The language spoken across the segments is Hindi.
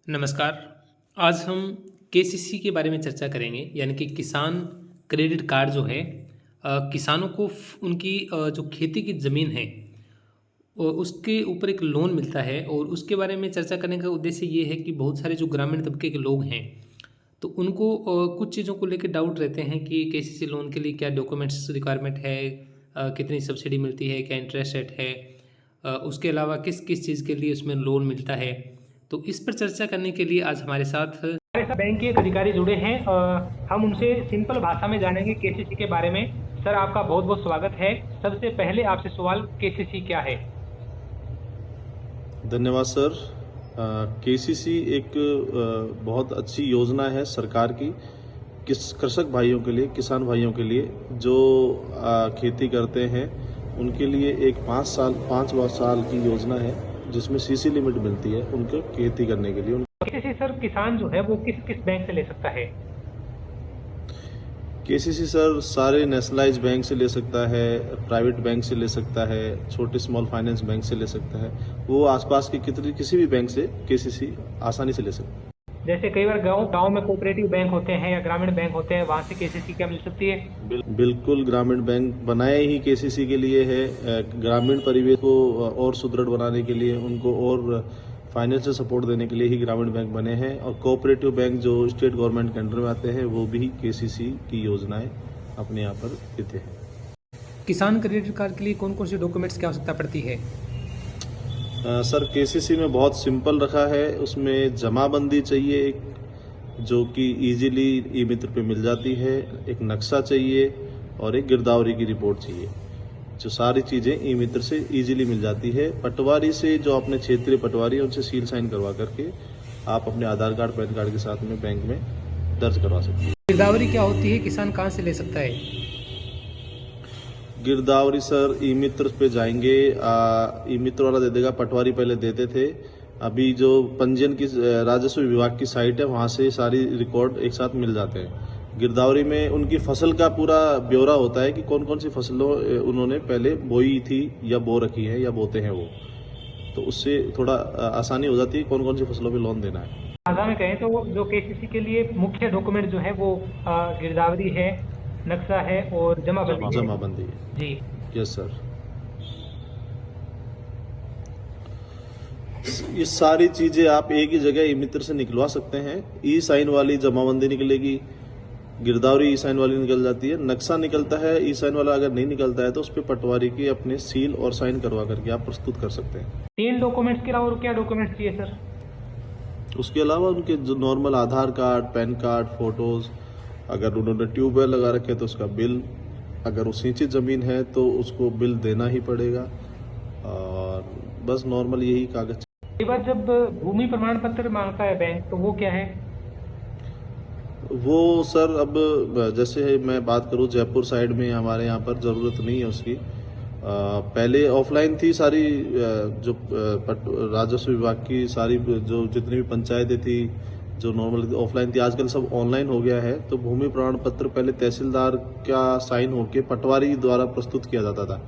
नमस्कार। आज हम केसीसी के बारे में चर्चा करेंगे, यानी कि किसान क्रेडिट कार्ड जो है किसानों को उनकी जो खेती की ज़मीन है उसके ऊपर एक लोन मिलता है। और उसके बारे में चर्चा करने का उद्देश्य ये है कि बहुत सारे जो ग्रामीण तबके के लोग हैं तो उनको कुछ चीज़ों को लेकर डाउट रहते हैं कि केसीसी लोन के लिए क्या डॉक्यूमेंट्स रिक्वायरमेंट है, कितनी सब्सिडी मिलती है, क्या इंटरेस्ट रेट है, उसके अलावा किस किस चीज़ के लिए उसमें लोन मिलता है। तो इस पर चर्चा करने के लिए आज हमारे साथ बैंक के एक अधिकारी जुड़े हैं। हम उनसे सिंपल भाषा में जानेंगे केसीसी के बारे में। सर, आपका बहुत बहुत स्वागत है। सबसे पहले आपसे सवाल, केसीसी क्या है? धन्यवाद सर। केसीसी एक बहुत अच्छी योजना है सरकार की कृषक भाइयों के लिए, किसान भाइयों के लिए जो खेती करते हैं उनके लिए एक 5 साल की योजना है जिसमें सीसी लिमिट मिलती है उनको खेती करने के लिए। केसीसी सर किसान जो है वो किस किस बैंक से ले सकता है? केसीसी सर सारे नेशनलाइज बैंक से ले सकता है, प्राइवेट बैंक से ले सकता है, छोटे स्मॉल फाइनेंस बैंक से ले सकता है। वो आसपास के किसी भी बैंक से केसीसी आसानी से ले सकता है। जैसे कई बार गांव में कोऑपरेटिव बैंक होते हैं या ग्रामीण बैंक होते हैं, वहाँ से केसीसी क्या मिल सकती है? बिल्कुल, ग्रामीण बैंक बनाए ही केसीसी के लिए है। ग्रामीण परिवेश को और सुदृढ़ बनाने के लिए, उनको और फाइनेंशियल सपोर्ट देने के लिए ही ग्रामीण बैंक बने हैं। और कोऑपरेटिव बैंक जो स्टेट गवर्नमेंट के अंडर में आते हैं वो भी केसीसी की योजनाएं अपने यहाँ पर देते हैं। किसान क्रेडिट कार्ड के लिए कौन कौन से डॉक्यूमेंट्स की आवश्यकता पड़ती है? सर, केसीसी में बहुत सिंपल रखा है। उसमें जमाबंदी चाहिए एक, जो कि इजीली ई मित्र पे मिल जाती है, एक नक्शा चाहिए और एक गिरदावरी की रिपोर्ट चाहिए। जो सारी चीज़ें ई मित्र से इजीली मिल जाती है। पटवारी से, जो अपने क्षेत्रीय पटवारी है, उनसे सील साइन करवा करके आप अपने आधार कार्ड, पैन कार्ड के साथ में बैंक में दर्ज करवा सकते हैं। गिरदावरी क्या होती है, किसान कहाँ से ले सकता है? गिरदावरी सर ई मित्र पे जाएंगे, ई मित्र वाला दे देगा। पटवारी पहले देते थे, अभी जो पंजीयन की राजस्व विभाग की साइट है वहाँ से सारी रिकॉर्ड एक साथ मिल जाते हैं। गिरदावरी में उनकी फसल का पूरा ब्यौरा होता है कि कौन कौन सी फसलों उन्होंने पहले बोई थी या बो रखी है या बोते हैं वो, तो उससे थोड़ा आसानी हो जाती है कौन कौन सी फसलों पे लोन देना है। भाषा में कहें तो जो केसीसी के लिए मुख्य डॉक्यूमेंट जो है वो गिरदावरी है, नक्शा है और जमाबंदी है। जी यस सर। ये सारी चीजें आप एक ही जगह ई मित्र से निकलवा सकते हैं। ई साइन वाली जमाबंदी निकलेगी, गिरदावरी ई साइन वाली निकल जाती है, नक्शा निकलता है। ई साइन वाला अगर नहीं निकलता है तो उस पर पटवारी की अपने सील और साइन करवा करके आप प्रस्तुत कर सकते हैं। 3 डॉक्यूमेंट्स के अलावा और क्या डॉक्यूमेंट्स चाहिए सर? उसके अलावा उनके जो नॉर्मल आधार कार्ड, पैन कार्ड, फोटोज, अगर उन्होंने ट्यूबवेल लगा रखे तो उसका बिल, अगर वो सिंचित जमीन है तो उसको बिल देना ही पड़ेगा, और बस नॉर्मल यही कागज। एक बार जब भूमि प्रमाण पत्र मांगता है बैंक तो वो क्या है? वो सर, अब जैसे मैं बात करूं जयपुर साइड में, हमारे यहाँ पर जरूरत नहीं है उसकी। पहले ऑफलाइन थी सारी, जो राजस्व विभाग की सारी जो जितनी भी पंचायतें थी जो नॉर्मल ऑफलाइन थी, आजकल सब ऑनलाइन हो गया है। तो भूमि प्रमाण पत्र पहले तहसीलदार का साइन होके पटवारी द्वारा प्रस्तुत किया जाता था,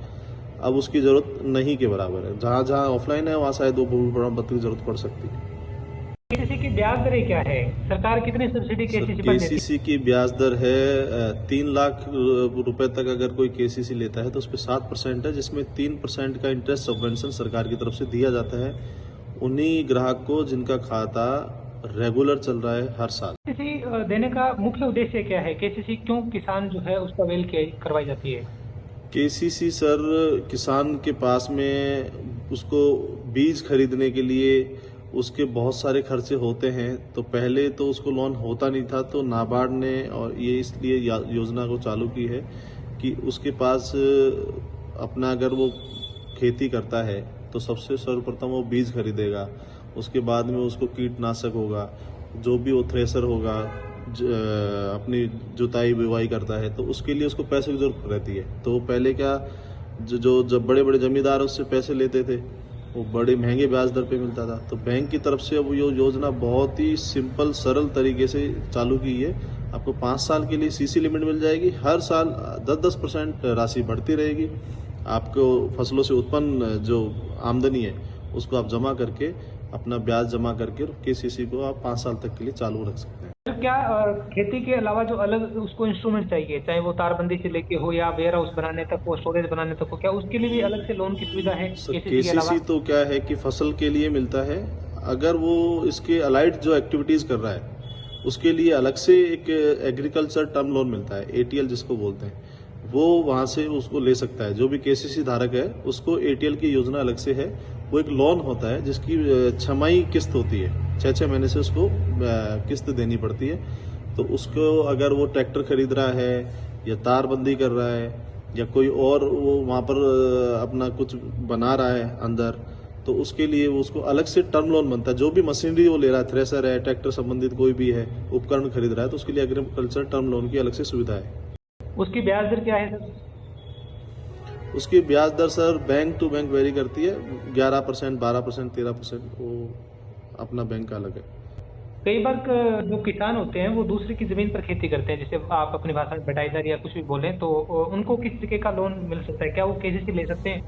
अब उसकी जरूरत नहीं के बराबर है। जहाँ जहाँ ऑफलाइन है वहाँ शायद वो भूमि प्रमाण पत्र की जरूरत पड़ सकती है। केसीसी की ब्याज दरें क्या है? सरकार कितनी सब्सिडी केसीसी पर देती है? केसीसी की ब्याज दर है 3 लाख रुपए तक अगर कोई केसीसी लेता है तो उस पर 7% है, जिसमें 3% का इंटरेस्ट सबवेंशन सरकार की तरफ से दिया जाता है उन्हीं ग्राहक को जिनका खाता रेगुलर चल रहा है हर साल। केसीसी देने का मुख्य उद्देश्य क्या है? केसीसी क्यों किसान जो है उसका अवेल करवाई जाती है? केसीसी सर, किसान के पास में उसको बीज खरीदने के लिए उसके बहुत सारे खर्चे होते हैं। तो पहले तो उसको लोन होता नहीं था, तो नाबार्ड ने और ये इसलिए योजना को चालू की है कि उसके पास अपना अगर वो खेती करता है तो सबसे सर्वप्रथम वो बीज खरीदेगा, उसके बाद में उसको कीटनाशक होगा, जो भी वो थ्रेसर होगा, अपनी जुताई बुवाई करता है तो उसके लिए उसको पैसे की जरूरत रहती है। तो पहले क्या, जो जब बड़े बड़े जमींदार उससे पैसे लेते थे वो बड़े महंगे ब्याज दर पे मिलता था। तो बैंक की तरफ से अब ये योजना बहुत ही सिंपल सरल तरीके से चालू की है। आपको 5 साल के लिए सीसी लिमिट मिल जाएगी, हर साल 10% राशि बढ़ती रहेगी। आपको फसलों से उत्पन्न जो आमदनी है उसको आप जमा करके अपना ब्याज जमा करके केसीसी को आप 5 साल तक के लिए चालू रख सकते हैं। तो क्या खेती के अलावा जो अलग उसको इंस्ट्रूमेंट चाहिए, चाहे वो तारबंदी से लेके हो या वेयर हाउस बनाने तक हो, स्टोरेज बनाने तक हो, क्या उसके लिए भी अलग से लोन की सुविधा है केसीसी के अलावा? केसीसी तो क्या है कि फसल के लिए मिलता है, अगर वो इसके अलाइड जो एक्टिविटीज कर रहा है उसके लिए अलग से एक एग्रीकल्चर टर्म लोन मिलता है, एटीएल जिसको बोलते हैं, वो वहां से उसको ले सकता है। जो भी केसीसी धारक है उसको एटीएल की योजना अलग से है। वो एक लोन होता है जिसकी 6 किस्त होती है, 6 महीने से उसको किस्त देनी पड़ती है। तो उसको अगर वो ट्रैक्टर खरीद रहा है या तारबंदी कर रहा है या कोई और वो वहां पर अपना कुछ बना रहा है अंदर, तो उसके लिए वो उसको अलग से टर्म लोन बनता है। जो भी मशीनरी वो ले रहा है, थ्रेसर है, ट्रैक्टर संबंधित कोई भी है उपकरण खरीद रहा है, तो उसके लिए एग्रीकल्चर टर्म लोन की अलग से सुविधा है। उसकी ब्याज दर क्या है सर? उसकी ब्याज दर sir bank to bank vary करती है, 11%, 12%, 13%, वो अपना बैंक का अलग है। कई बार जो किसान होते हैं वो दूसरे की जमीन पर खेती करते हैं, जैसे आप अपनी भाषा में बटाईदार या कुछ भी बोलें, तो उनको किस तरीके का लोन मिल सकता है? क्या वो केसीसी ले सकते हैं?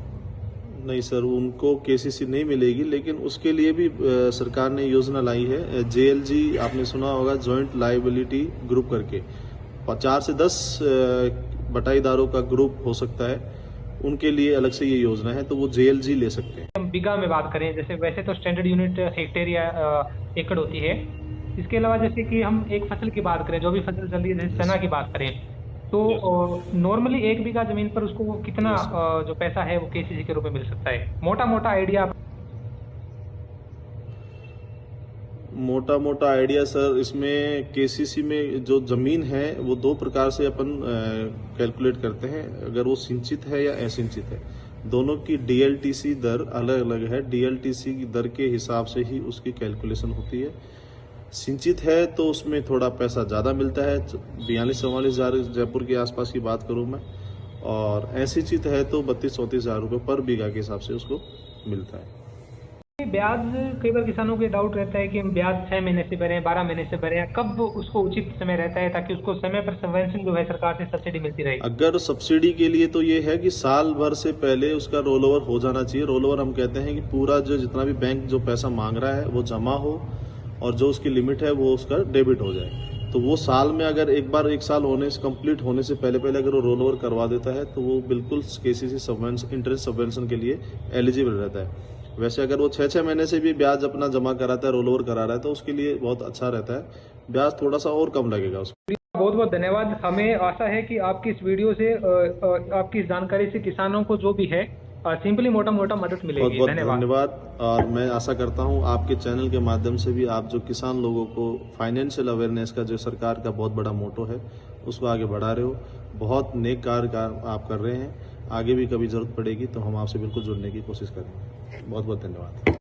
नहीं सर, उनको केसीसी नहीं मिलेगी, लेकिन उसके लिए भी सरकार ने योजना लाई है, जेएलजी आपने सुना होगा, जॉइंट लायबिलिटी ग्रुप करके 4 से 10 बटाईदारों का ग्रुप हो सकता है, उनके लिए अलग से ये योजना है, तो वो जेएलजी ले सकते हैं। हम बीघा में बात करें, जैसे वैसे तो स्टैंडर्ड यूनिट हेक्टेयर या एकड़ होती है, इसके अलावा जैसे कि हम एक फसल की बात करें, जो भी फसल चल रही है, जैसे चना की बात करें, तो नॉर्मली 1 बीघा जमीन पर उसको कितना जो पैसा है वो केसीसी के रूप में मिल सकता है? मोटा मोटा आइडिया। मोटा मोटा आइडिया सर, इसमें केसीसी में जो जमीन है वो 2 प्रकार से अपन कैलकुलेट करते हैं, अगर वो सिंचित है या असिंचित है। दोनों की डीएलटीसी दर अलग अलग है, डीएलटीसी की दर के हिसाब से ही उसकी कैलकुलेशन होती है। सिंचित है तो उसमें थोड़ा पैसा ज़्यादा मिलता है, 42-44 हज़ार जयपुर के आसपास की बात करूँ मैं, और असिंचित है तो 32-34 हज़ार रुपये पर बीघा के हिसाब से उसको मिलता है। ब्याज, कई बार किसानों को डाउट रहता है कि हम ब्याज 6 महीने से भरें, 12 महीने से भरें, कब उसको उचित समय रहता है ताकि उसको समय पर सबवेंशन जो है सरकार से सब्सिडी मिलती रहे? अगर सब्सिडी के लिए तो ये है कि साल भर से पहले उसका रोल ओवर हो जाना चाहिए। रोल ओवर हम कहते हैं कि पूरा जो जितना भी बैंक जो पैसा मांग रहा है वो जमा हो और जो उसकी लिमिट है वो उसका डेबिट हो जाए। तो वो साल में अगर एक साल होने से कंप्लीट होने से पहले अगर वो रोल ओवर करवा देता है तो वो बिल्कुल केसीसी सबवेंशन, इंटरेस्ट सबवेंशन के लिए एलिजिबल रहता है। वैसे अगर वो 6 महीने से भी ब्याज अपना जमा कराता है, रोल ओवर करा रहा है, तो उसके लिए बहुत अच्छा रहता है, ब्याज थोड़ा सा और कम लगेगा उसको। बहुत बहुत धन्यवाद। हमें आशा है कि आपकी इस वीडियो से, आपकी इस जानकारी से किसानों को जो भी है सिंपली मोटा मोटा मदद मिलेगी। बहुत बहुत धन्यवाद। और मैं आशा करता हूँ आपके चैनल के माध्यम से भी आप जो किसान लोगों को फाइनेंशियल अवेयरनेस का जो सरकार का बहुत बड़ा मोटो है उसको आगे बढ़ा रहे हो। बहुत नेक कार्य आप कर रहे हैं, आगे भी कभी जरूरत पड़ेगी तो हम आपसे बिल्कुल जुड़ने की कोशिश करेंगे। बहुत बहुत धन्यवाद।